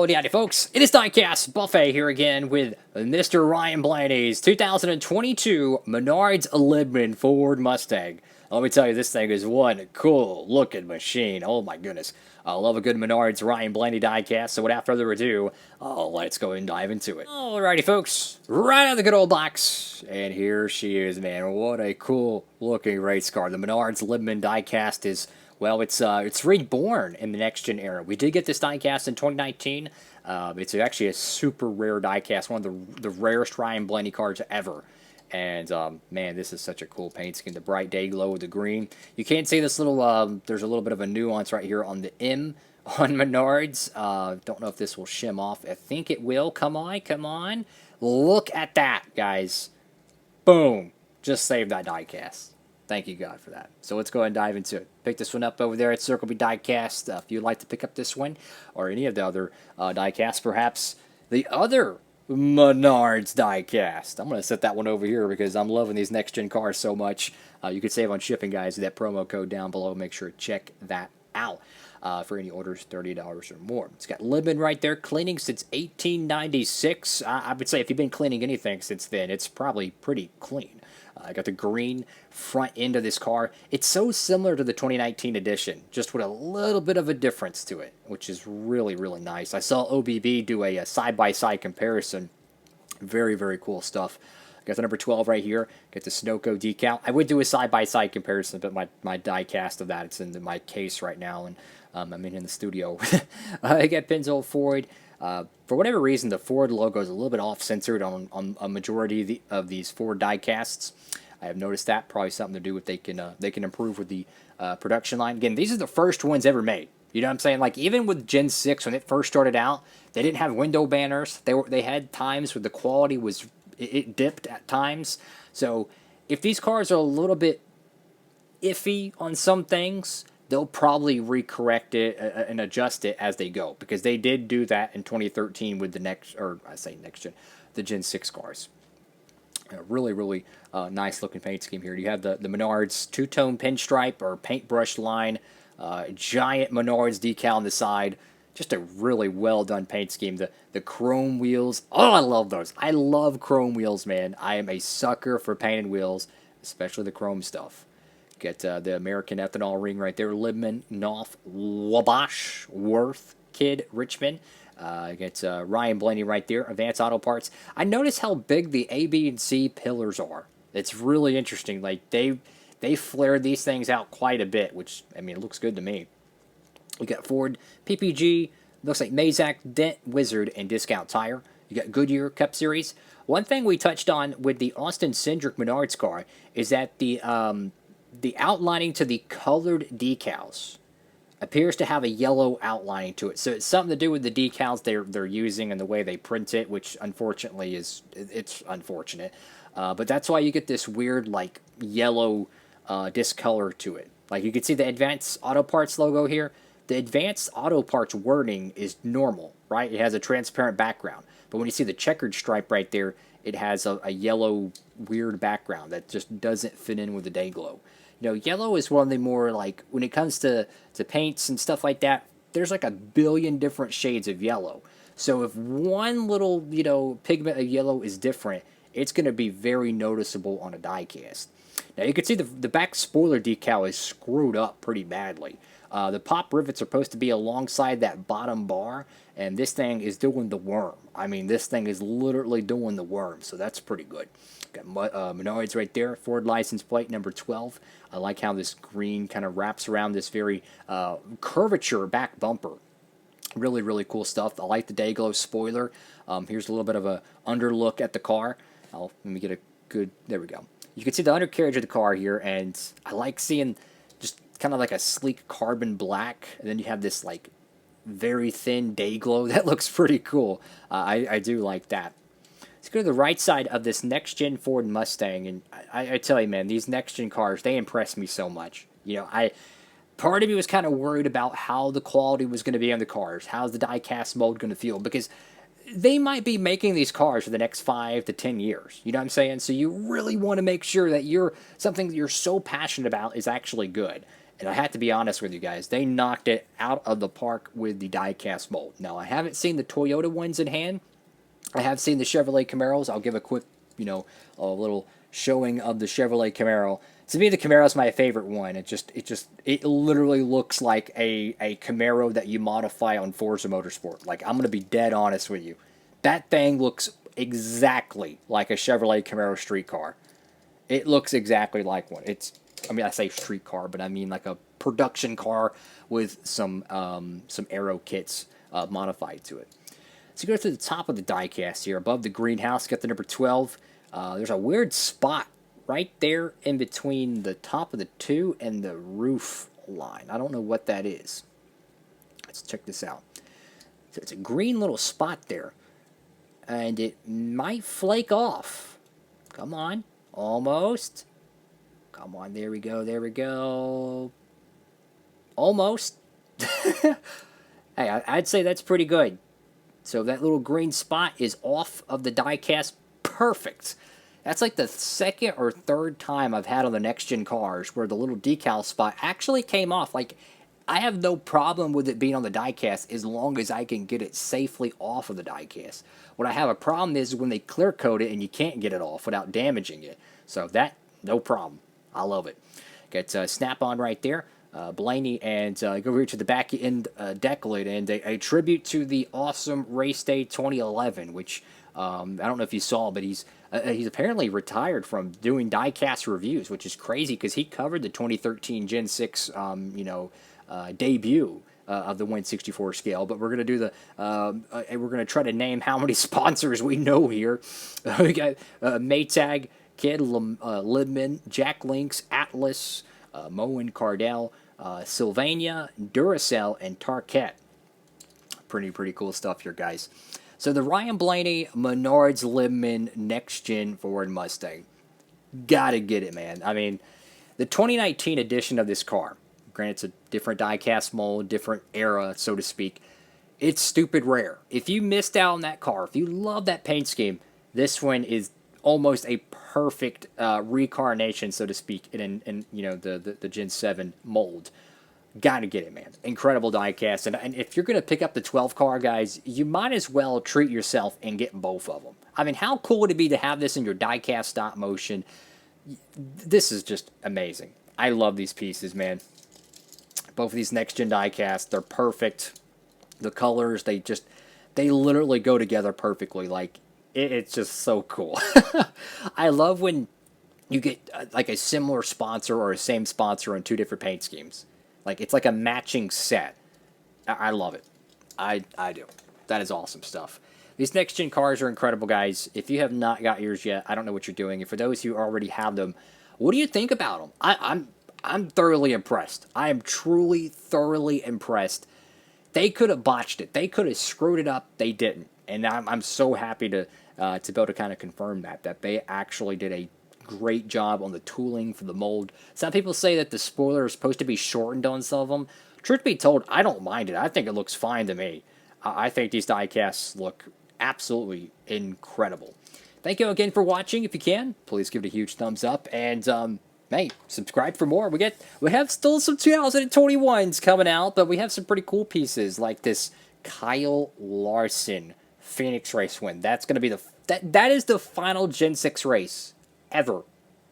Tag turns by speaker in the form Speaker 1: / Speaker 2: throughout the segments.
Speaker 1: Howdy folks, it is Diecastbuffet here again with Mr. Ryan Blaney's 2022 Menards Libman Ford Mustang. Let me tell you, this thing is one cool looking machine. Oh my goodness. I love a good Menards Ryan Blaney diecast, so without further ado, let's go and dive into it. Alrighty folks, right out of the good old box, and here she is, man. What a cool looking race car. The Menards Libman diecast is, well, it's reborn in the next-gen era. We did get this diecast in 2019. It's actually a super rare diecast, one of the rarest Ryan Blaney cars ever. And, man, this is such a cool paint scheme. The bright day glow with the green. You can't see this little, there's a little bit of a nuance right here on the M on Menards. Don't know if this will shim off. I think it will. Come on, come on. Look at that, guys. Boom. Just saved that diecast. Thank you, God, for that. So let's go ahead and dive into it. Pick this one up over there at Circle B Diecast. If you'd like to pick up this one or any of the other diecasts, perhaps the other Menards diecast. I'm going to set that one over here because I'm loving these next-gen cars so much. You could save on shipping, guys. That promo code down below. Make sure to check that out for any orders $30 or more. It's got Libman right there, cleaning since 1896. I would say if you've been cleaning anything since then, it's probably pretty clean. I got the green front end of this car. It's so similar to the 2019 edition, just with a little bit of a difference to it, which is really, really nice. I saw OBB do a side-by-side comparison. Very, very cool stuff. Got the number 12 right here. Got the Sunoco decal. I would do a side-by-side comparison, but my die-cast of that, it's in my case right now, and I'm in the studio. I got Pennzoil Ford. For whatever reason, the Ford logo is a little bit off-centered on a majority of these Ford diecasts. I have noticed that. Probably something to do with they can improve with the production line. Again, these are the first ones ever made. You know what I'm saying? Like, even with Gen 6, when it first started out, they didn't have window banners. They had times where the quality was... It dipped at times. So, if these cars are a little bit iffy on some things, they'll probably recorrect it and adjust it as they go, because they did do that in 2013 with the the Gen 6 cars. Really, really nice looking paint scheme here. You have the Menards two-tone pinstripe or paintbrush line, giant Menards decal on the side. Just a really well done paint scheme. The chrome wheels. Oh, I love those. I love chrome wheels, man. I am a sucker for painted wheels, especially the chrome stuff. Get the American ethanol ring right there. Libman, Knopf, Wabash, Worth, Kidd, Richmond. Get Ryan Blaney right there. Advanced Auto Parts. I noticed how big the A, B, and C pillars are. It's really interesting. Like, they flared these things out quite a bit, which, I mean, it looks good to me. You got Ford, PPG, looks like Mazak, Dent, Wizard, and Discount Tire. You got Goodyear, Cup Series. One thing we touched on with the Austin Cindric Menards car is that the outlining to the colored decals appears to have a yellow outlining to it. So it's something to do with the decals they're using and the way they print it, which unfortunately it's unfortunate. But that's why you get this weird, like, yellow discolor to it. Like, you can see the Advanced Auto Parts logo here. The Advanced Auto Parts wording is normal, right? It has a transparent background. But when you see the checkered stripe right there, it has a yellow, weird background that just doesn't fit in with the day glow. You know, yellow is one of the more, like, when it comes to paints and stuff like that, there's like a billion different shades of yellow. So if one little, you know, pigment of yellow is different, it's going to be very noticeable on a diecast. Now, you can see the back spoiler decal is screwed up pretty badly. The pop rivets are supposed to be alongside that bottom bar, and this thing is doing the worm. I mean, this thing is literally doing the worm, so that's pretty good. Got Menards right there, Ford license plate number 12. I like how this green kind of wraps around this very curvature back bumper. Really, really cool stuff. I like the day glow spoiler. Here's a little bit of a underlook at the car. Let me get a good, there we go. You can see the undercarriage of the car here, and I like seeing just kind of like a sleek carbon black, and then you have this like very thin day glow. That looks pretty cool. I do like that. Let's go to the right side of this next-gen Ford Mustang, and I tell you, man, these next-gen cars, they impress me so much. You know, part of me was kind of worried about how the quality was going to be on the cars. How's the die-cast mold going to feel? Because they might be making these cars for the next 5 to 10 years. You know what I'm saying? So you really want to make sure that something that you're so passionate about is actually good. And I have to be honest with you guys, they knocked it out of the park with the diecast mold. Now, I haven't seen the Toyota ones in hand. I have seen the Chevrolet Camaros. I'll give a quick, a little showing of the Chevrolet Camaro. To me, the Camaro is my favorite one. It literally looks like a Camaro that you modify on Forza Motorsport. Like, I'm going to be dead honest with you. That thing looks exactly like a Chevrolet Camaro street car. It looks exactly like one. I say street car, but I mean like a production car with some aero kits modified to it. So you go to the top of the diecast here, above the greenhouse, got the number 12. There's a weird spot right there in between the top of the 2 and the roof line. I don't know what that is. Let's check this out. So it's a green little spot there, and it might flake off. Come on, almost. Come on, there we go. Almost. Hey, I'd say that's pretty good. So that little green spot is off of the diecast. Perfect. That's like the second or third time I've had on the next-gen cars where the little decal spot actually came off. Like, I have no problem with it being on the diecast as long as I can get it safely off of the diecast. What I have a problem is when they clear coat it and you can't get it off without damaging it. So that, no problem. I love it. Got snap-on right there. Blaney, and go over to the back end deck lid, and a tribute to the awesome Race Day 2011, which I don't know if you saw, but he's apparently retired from doing diecast reviews, which is crazy because he covered the 2013 Gen 6 debut of the 1/64 scale. But we're gonna do we're gonna try to name how many sponsors we know here. We got Maytag, Kid, Libman, Jack Links, Atlas, Moen Cardell, Sylvania, Duracell, and Tarkett. Pretty cool stuff here, guys. So the Ryan Blaney Menards Libman Next Gen Ford Mustang. Gotta get it, man. I mean, the 2019 edition of this car, granted it's a different diecast mold, different era, so to speak, it's stupid rare. If you missed out on that car, if you love that paint scheme, this one is almost a perfect reincarnation, so to speak, in the Gen 7 mold. Gotta get it, man. Incredible diecast. And if you're going to pick up the 12 car, guys, you might as well treat yourself and get both of them. I mean, how cool would it be to have this in your diecast stop motion? This is just amazing. I love these pieces, man. Both of these next-gen diecasts, they're perfect. The colors, they literally go together perfectly. Like, it's just so cool. I love when you get like a similar sponsor or a same sponsor on two different paint schemes. Like, it's like a matching set. I love it. I do. That is awesome stuff. These next-gen cars are incredible, guys. If you have not got yours yet, I don't know what you're doing. And for those who already have them, what do you think about them? I'm thoroughly impressed. I am truly, thoroughly impressed. They could have botched it. They could have screwed it up. They didn't. And I'm so happy to be able to kind of confirm that they actually did a great job on the tooling for the mold. Some people say that the spoiler is supposed to be shortened on some of them. Truth be told, I don't mind it. I think it looks fine to me. I think these diecasts look absolutely incredible. Thank you again for watching. If you can, please give it a huge thumbs up. And, hey, subscribe for more. We have still some 2021s coming out, but we have some pretty cool pieces like this Kyle Larson Phoenix race win. That's going to be that is the final Gen 6 race ever.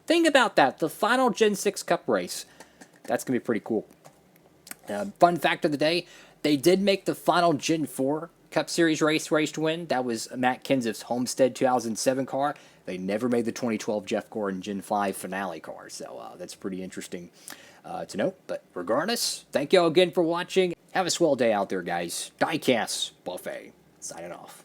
Speaker 1: Think about that. The final Gen 6 Cup race. That's going to be pretty cool. Fun fact of the day, they did make the final Gen 4 Cup Series race to win. That was Matt Kenseth's Homestead 2007 car. They never made the 2012 Jeff Gordon Gen 5 finale car. So that's pretty interesting to note. But regardless, thank you all again for watching. Have a swell day out there, guys. Diecastbuffet signing off.